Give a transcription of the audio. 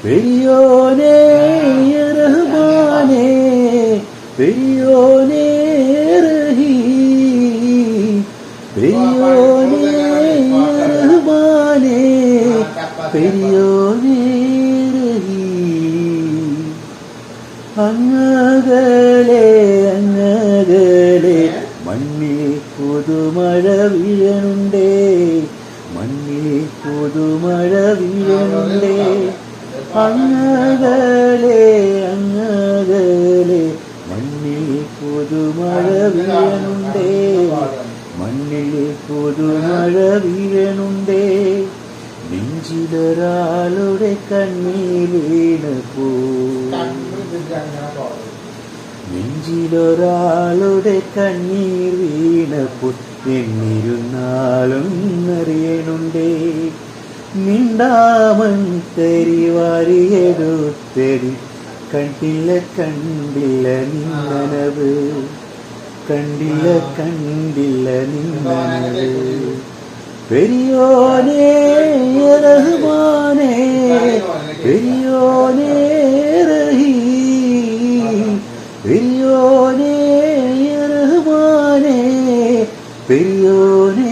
പെരിയോനേ റഹ്മാനേ പെരിയോനേ റഹീം പെരിയോനേ റഹ്മാനേ പെരിയോനേ റഹീം അങ്ങകലെ അങ്ങകലെ മണ്ണിൽ പുതുമഴ വീഴനുണ്ടേ മണ്ണിൽ പുതുമഴ വീഴനുണ്ടേ അങ്ങകലെ അങ്ങകലെ മണ്ണിൽ പുതുമഴ വീഴനുണ്ടേ മണ്ണിൽ പുതുമഴ വീഴനുണ്ടേ നെഞ്ചിലൊരാളുടെ കണ്ണീർ വീണപ്പോ നെഞ്ചിലൊരാളുടെ കണ്ണീർ വീണപ്പോൾ എന്നിരുന്നാലും അറിയണുണ്ടേ മിണ്ടാമൻ കരിവാരിയെടുത്തടി കണ്ടില്ല കണ്ടില്ല നിന്നനവ് കണ്ടില്ല കണ്ടില്ല നിന്നനവ് പെരിയോനേ റഹ്മാനേ പെരിയോനേ റഹീം പെരിയോനേ റഹ്മാനേ പെരിയോനേ